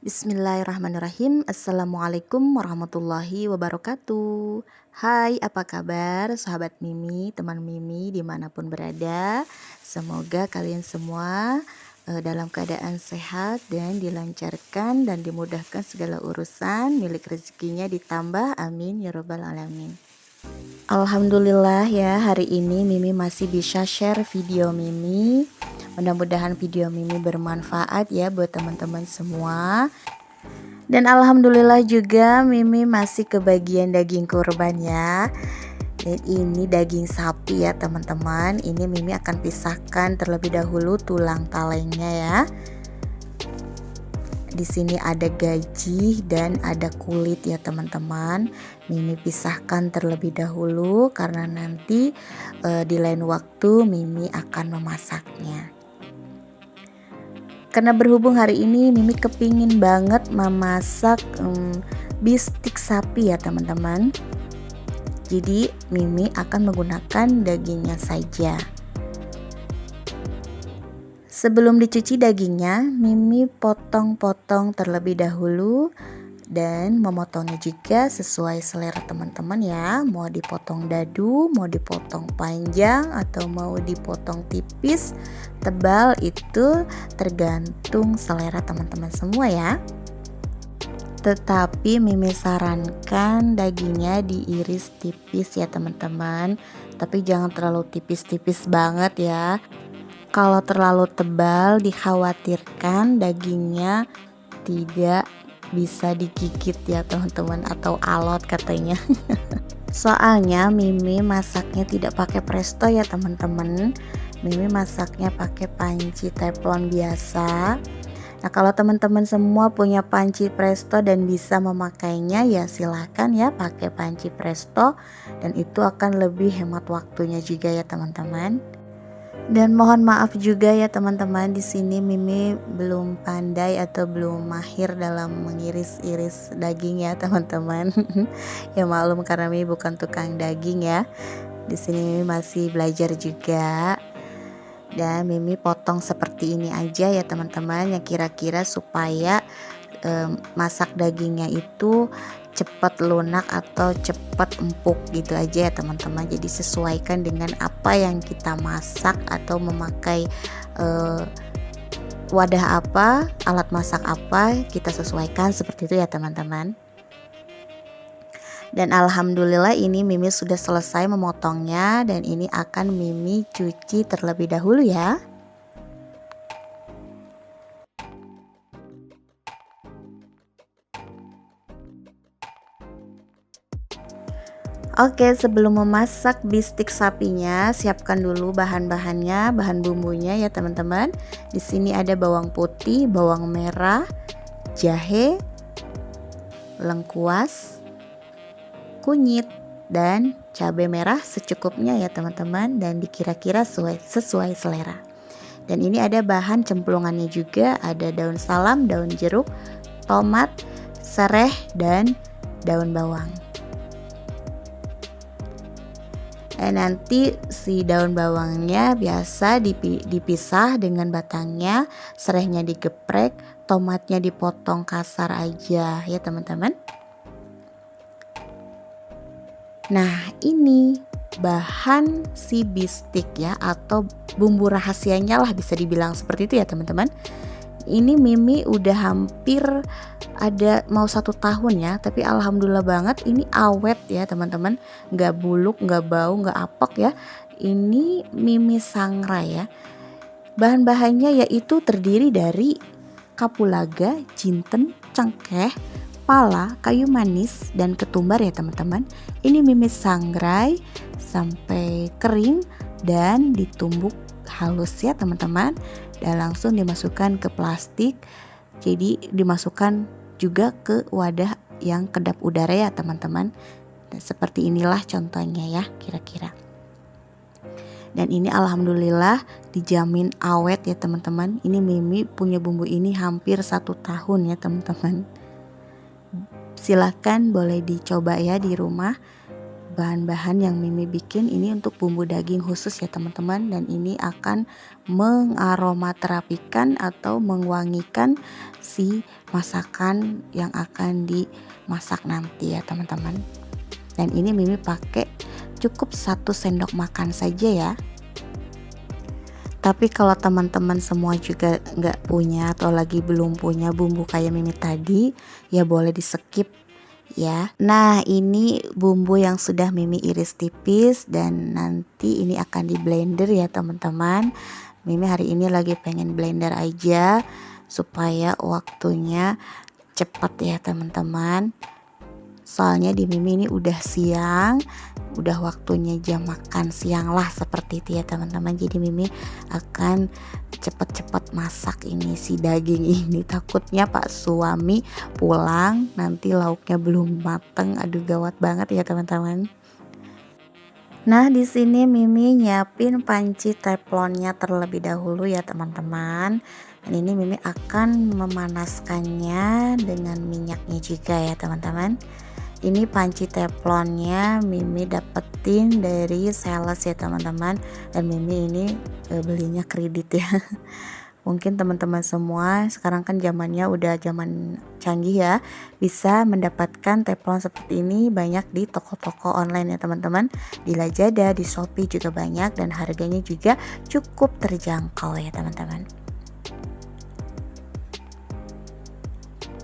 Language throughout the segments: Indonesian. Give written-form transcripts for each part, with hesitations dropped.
Bismillahirrahmanirrahim. Assalamualaikum warahmatullahi wabarakatuh. Hai, apa kabar sahabat Mimi, teman Mimi dimanapun berada. Semoga kalian semua dalam keadaan sehat dan dilancarkan dan dimudahkan segala urusan, milik rezekinya ditambah, amin ya robbal alamin. Alhamdulillah ya, hari ini Mimi masih bisa share video Mimi. Mudah-mudahan video Mimi bermanfaat ya buat teman-teman semua. Dan alhamdulillah juga Mimi masih kebagian daging kurban ya. Dan ini daging sapi ya teman-teman. Ini Mimi akan pisahkan terlebih dahulu tulang talengnya ya. Di sini ada gaji dan ada kulit ya teman-teman. Mimi pisahkan terlebih dahulu karena nanti di lain waktu Mimi akan memasaknya. Karena berhubung hari ini Mimi kepingin banget memasak bistik sapi ya teman-teman. Jadi Mimi akan menggunakan dagingnya saja. Sebelum dicuci dagingnya, Mimi potong-potong terlebih dahulu dan memotongnya juga sesuai selera teman-teman ya. Mau dipotong dadu, mau dipotong panjang atau mau dipotong tipis, tebal, itu tergantung selera teman-teman semua ya. Tetapi Mimi sarankan dagingnya diiris tipis ya teman-teman. Tapi jangan terlalu tipis-tipis banget ya. Kalau terlalu tebal dikhawatirkan dagingnya tidak bisa digigit ya teman-teman, atau alot katanya. Soalnya Mimi masaknya tidak pakai presto ya teman-teman. Mimi masaknya pakai panci teflon biasa. Nah, kalau teman-teman semua punya panci presto dan bisa memakainya ya silahkan ya pakai panci presto, dan itu akan lebih hemat waktunya juga ya teman-teman. Dan mohon maaf juga ya teman-teman, di sini Mimi belum pandai atau belum mahir dalam mengiris-iris daging ya teman-teman. Ya maklum karena Mimi bukan tukang daging ya. Di sini Mimi masih belajar juga. Dan Mimi potong seperti ini aja ya teman-teman, yang kira-kira supaya masak dagingnya itu cepat lunak atau cepat empuk gitu aja ya teman-teman. Jadi sesuaikan dengan apa yang kita masak atau memakai wadah apa, alat masak apa, kita sesuaikan seperti itu ya teman-teman. Dan alhamdulillah ini Mimi sudah selesai memotongnya, dan ini akan Mimi cuci terlebih dahulu ya. Oke, sebelum memasak bistik sapinya, siapkan dulu bahan-bahannya, bahan bumbunya ya teman-teman. Di sini ada bawang putih, bawang merah, jahe, lengkuas, kunyit, dan cabai merah secukupnya ya teman-teman, dan dikira-kira sesuai selera. Dan ini ada bahan cemplungannya juga, ada daun salam, daun jeruk, tomat, sereh, dan daun bawang. Nanti si daun bawangnya biasa dipisah dengan batangnya, serehnya digeprek, tomatnya dipotong kasar aja ya teman-teman. Nah, ini bahan si bistik ya, atau bumbu rahasianya lah bisa dibilang seperti itu ya teman-teman. Ini Mimi udah hampir ada mau 1 tahun ya, tapi alhamdulillah banget ini awet ya teman-teman, nggak buluk, nggak bau, nggak apek ya. Ini Mimi sangrai ya. Bahan-bahannya yaitu terdiri dari kapulaga, jinten, cengkeh, pala, kayu manis, dan ketumbar ya teman-teman. Ini Mimi sangrai sampai kering dan ditumbuk halus ya teman-teman, dan langsung dimasukkan ke plastik. Jadi dimasukkan juga ke wadah yang kedap udara ya teman-teman. Dan seperti inilah contohnya ya kira-kira. Dan ini alhamdulillah dijamin awet ya teman-teman. Ini Mimi punya bumbu ini hampir 1 tahun ya teman-teman. Silahkan boleh dicoba ya di rumah. bahan-bahan yang Mimi bikin ini untuk bumbu daging khusus ya teman-teman, dan ini akan mengaromaterapikan atau mengwangikan si masakan yang akan dimasak nanti ya teman-teman. Dan ini Mimi pakai cukup 1 sendok makan saja ya. Tapi kalau teman-teman semua juga nggak punya atau lagi belum punya bumbu kayak Mimi tadi, ya boleh di skip ya. Nah, ini bumbu yang sudah Mimi iris tipis dan nanti ini akan di blender ya teman-teman. Mimi hari ini lagi pengen blender aja supaya waktunya cepat ya teman-teman. Soalnya di Mimi ini udah siang, udah waktunya jam makan siang lah seperti itu ya teman-teman. Jadi Mimi akan cepet-cepet masak ini si daging ini. Takutnya Pak suami pulang nanti lauknya belum mateng. Aduh gawat banget ya teman-teman. Nah, di sini Mimi nyiapin panci teflonnya terlebih dahulu ya teman-teman. Dan ini Mimi akan memanaskannya dengan minyaknya juga ya teman-teman. Ini panci teflonnya Mimi dapetin dari sales ya teman-teman, dan Mimi ini belinya kredit ya. Mungkin teman-teman semua sekarang kan zamannya udah zaman canggih ya, bisa mendapatkan teflon seperti ini banyak di toko-toko online ya teman-teman. Di Lazada, di Shopee juga banyak dan harganya juga cukup terjangkau ya teman-teman.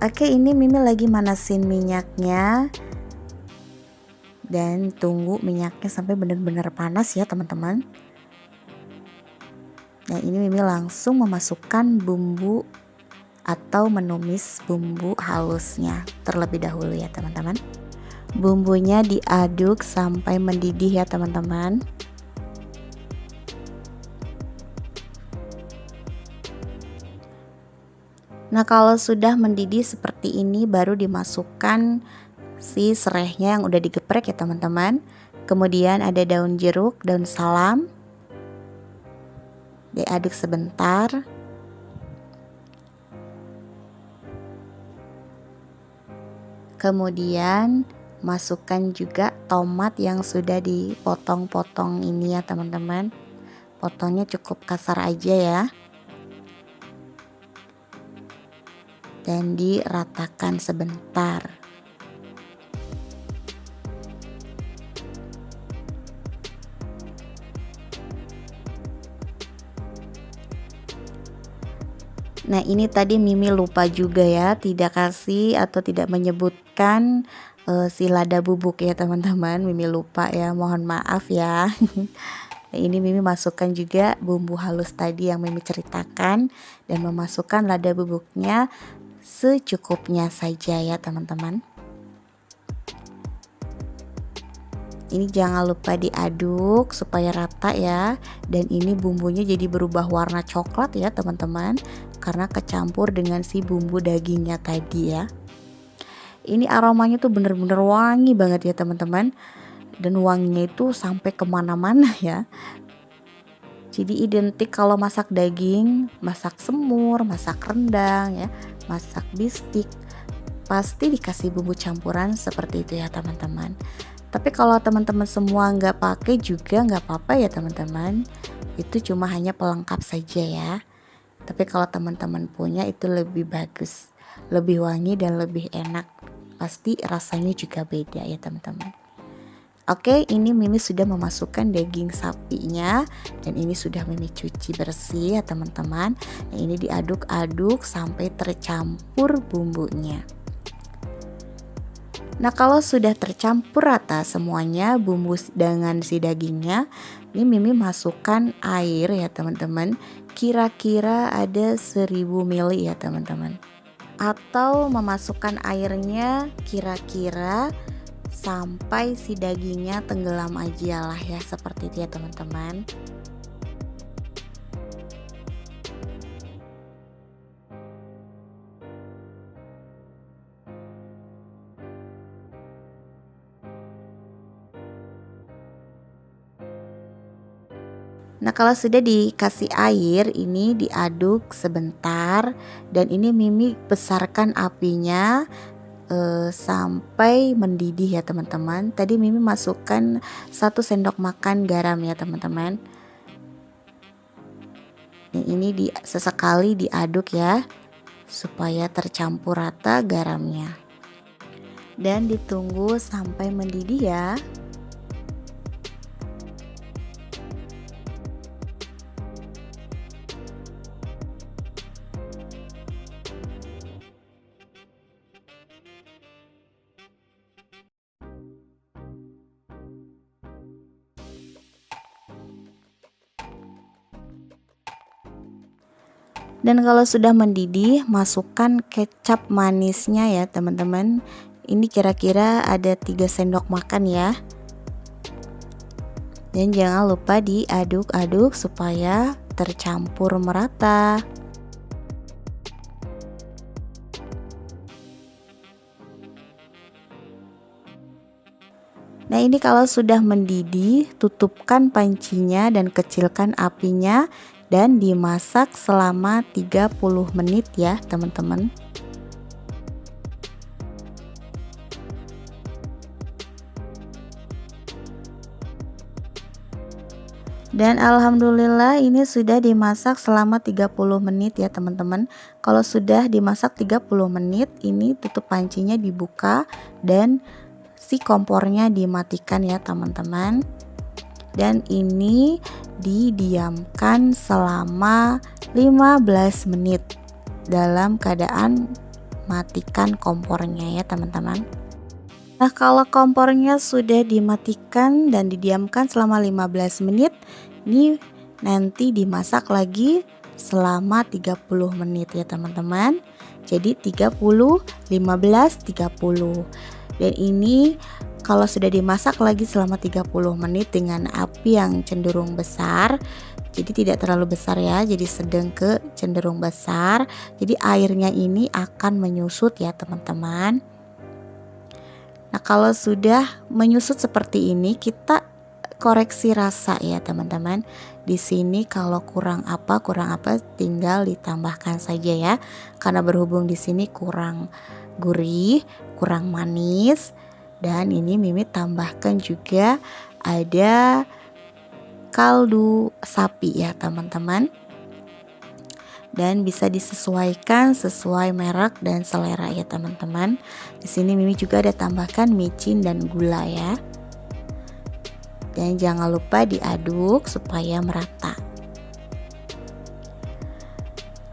Oke, ini Mimi lagi manasin minyaknya. Dan tunggu minyaknya sampai benar-benar panas ya teman-teman. Nah, ini Mimi langsung memasukkan bumbu atau menumis bumbu halusnya terlebih dahulu ya teman-teman. Bumbunya diaduk sampai mendidih ya teman-teman. Nah, kalau sudah mendidih seperti ini baru dimasukkan si serehnya yang udah digeprek ya teman-teman. Kemudian ada daun jeruk, daun salam. Diaduk sebentar. Kemudian masukkan juga tomat yang sudah dipotong-potong ini ya teman-teman. Potongnya cukup kasar aja ya. Dan diratakan sebentar. Nah, ini tadi Mimi lupa juga ya, tidak kasih atau tidak menyebutkan si lada bubuk ya teman-teman. Mimi lupa ya, mohon maaf ya. Nah, ini Mimi masukkan juga bumbu halus tadi yang Mimi ceritakan dan memasukkan lada bubuknya secukupnya saja ya teman-teman. Ini jangan lupa diaduk supaya rata ya. Dan ini bumbunya jadi berubah warna coklat ya teman-teman, karena kecampur dengan si bumbu dagingnya tadi ya. Ini aromanya tuh bener-bener wangi banget ya teman-teman. Dan wanginya itu sampai kemana-mana ya. Jadi identik kalau masak daging, masak semur, masak rendang ya, masak bistik, pasti dikasih bumbu campuran seperti itu ya teman-teman. Tapi kalau teman-teman semua nggak pakai juga nggak apa-apa ya teman-teman. Itu cuma hanya pelengkap saja ya. Tapi kalau teman-teman punya itu lebih bagus, lebih wangi dan lebih enak. Pasti rasanya juga beda ya teman-teman. Oke, ini Mimi sudah memasukkan daging sapinya dan ini sudah Mimi cuci bersih ya teman-teman. Nah, ini diaduk-aduk sampai tercampur bumbunya. Nah, kalau sudah tercampur rata semuanya bumbu dengan si dagingnya, ini Mimi masukkan air ya teman-teman. Kira-kira ada 1000 ml ya teman-teman. Atau memasukkan airnya kira-kira sampai si dagingnya tenggelam aja lah ya, seperti itu ya teman-teman. Nah, kalau sudah dikasih air, ini diaduk sebentar dan ini Mimi besarkan apinya sampai mendidih ya teman-teman. Tadi Mimi masukkan 1 sendok makan garam ya teman-teman. Ini sesekali diaduk ya supaya tercampur rata garamnya. Dan ditunggu sampai mendidih ya. Dan kalau sudah mendidih, masukkan kecap manisnya ya teman-teman. Ini kira-kira ada 3 sendok makan ya. Dan jangan lupa diaduk-aduk supaya tercampur merata. Nah, ini kalau sudah mendidih, tutupkan pancinya dan kecilkan apinya dan dimasak selama 30 menit ya teman-teman. Dan alhamdulillah ini sudah dimasak selama 30 menit ya teman-teman. Kalau sudah dimasak 30 menit, ini tutup pancinya dibuka dan si kompornya dimatikan ya teman-teman. Dan ini didiamkan selama 15 menit dalam keadaan matikan kompornya ya teman-teman. Nah, kalau kompornya sudah dimatikan dan didiamkan selama 15 menit, ini nanti dimasak lagi selama 30 menit ya teman-teman. Jadi 30, 15, 30. Dan ini kalau sudah dimasak lagi selama 30 menit dengan api yang cenderung besar, jadi tidak terlalu besar ya, jadi sedang ke cenderung besar. Jadi airnya ini akan menyusut ya teman-teman. Nah, kalau sudah menyusut seperti ini, kita koreksi rasa ya teman-teman. Di sini kalau kurang apa tinggal ditambahkan saja ya. Karena berhubung di sini kurang gurih, kurang manis, dan ini Mimi tambahkan juga ada kaldu sapi ya teman-teman. Dan bisa disesuaikan sesuai merek dan selera ya teman-teman. Di sini Mimi juga ada tambahkan micin dan gula ya. Dan jangan lupa diaduk supaya merata.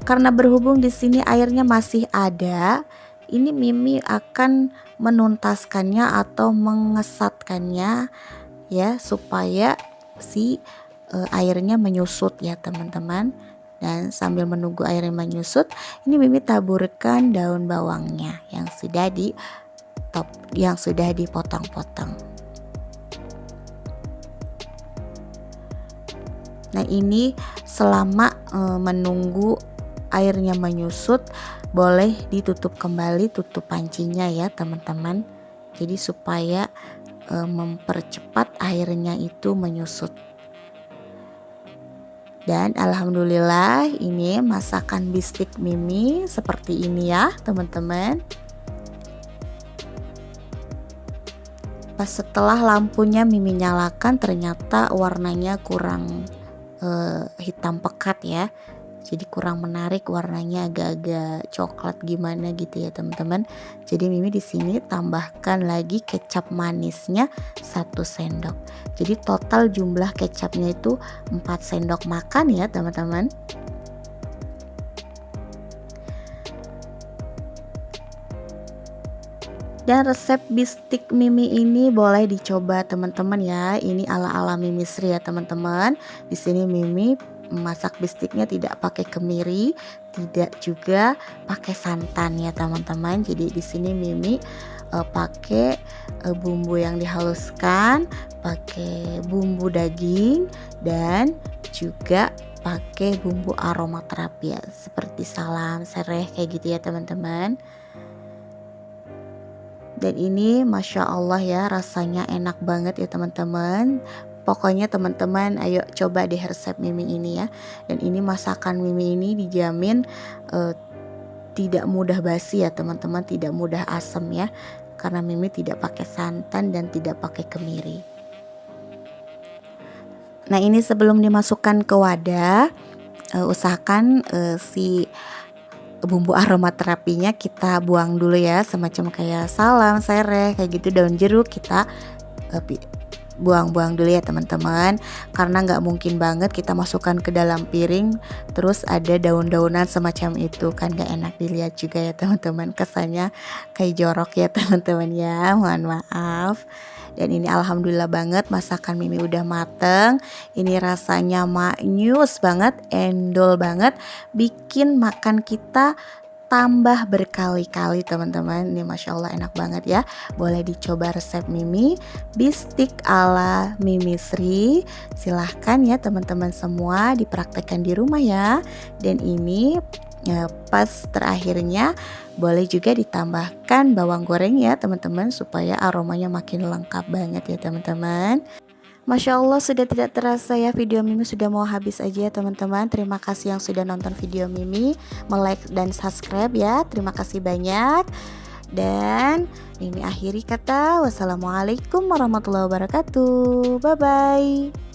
Karena berhubung di sini airnya masih ada, ini Mimi akan menuntaskannya atau mengesatkannya ya supaya si airnya menyusut ya teman-teman. Dan sambil menunggu airnya menyusut, ini Mimi taburkan daun bawangnya yang sudah dipotong-potong. Nah, ini selama menunggu airnya menyusut, boleh ditutup kembali tutup pancinya ya teman-teman. Jadi supaya mempercepat airnya itu menyusut. Dan alhamdulillah ini masakan bistik Mimi seperti ini ya teman-teman. Pas setelah lampunya Mimi nyalakan, ternyata warnanya kurang hitam pekat ya. Jadi kurang menarik, warnanya agak-agak coklat gimana gitu ya teman-teman. Jadi Mimi di sini tambahkan lagi kecap manisnya 1 sendok. Jadi total jumlah kecapnya itu 4 sendok makan ya teman-teman. Dan resep bistik Mimi ini boleh dicoba teman-teman ya. Ini ala-ala Mimi Sri ya teman-teman. Di sini Mimi masak bistiknya tidak pakai kemiri, tidak juga pakai santan ya teman-teman. Jadi di sini Mimi pakai bumbu yang dihaluskan, pakai bumbu daging, dan juga pakai bumbu aromaterapi ya, seperti salam, sereh kayak gitu ya teman-teman. Dan ini Masya Allah ya, rasanya enak banget ya teman-teman. Pokoknya teman-teman ayo coba deh resep Mimi ini ya. Dan ini masakan Mimi ini dijamin tidak mudah basi ya teman-teman, tidak mudah asam ya, karena Mimi tidak pakai santan dan tidak pakai kemiri. Nah ini sebelum dimasukkan ke wadah, usahakan si bumbu aromaterapinya kita buang dulu ya, semacam kayak salam, sereh, kayak gitu, daun jeruk kita buang-buang dulu ya teman-teman, karena nggak mungkin banget kita masukkan ke dalam piring terus ada daun-daunan semacam itu, kan nggak enak dilihat juga ya teman-teman, kesannya kayak jorok ya teman-teman ya, mohon maaf. Dan ini alhamdulillah banget masakan Mimi udah mateng. Ini rasanya maknyus banget, endol banget, bikin makan kita tambah berkali-kali teman-teman. Ini Masya Allah enak banget ya. Boleh dicoba resep Mimi bistik ala Mimi Sri. Silahkan ya teman-teman semua dipraktekkan di rumah ya. Dan ini pas terakhirnya boleh juga ditambahkan bawang goreng ya teman-teman, supaya aromanya makin lengkap banget ya teman-teman. Masya Allah sudah tidak terasa ya, video Mimi sudah mau habis aja ya teman-teman. Terima kasih yang sudah nonton video Mimi, like dan subscribe ya, terima kasih banyak. Dan Mimi akhiri kata wassalamualaikum warahmatullahi wabarakatuh, bye bye.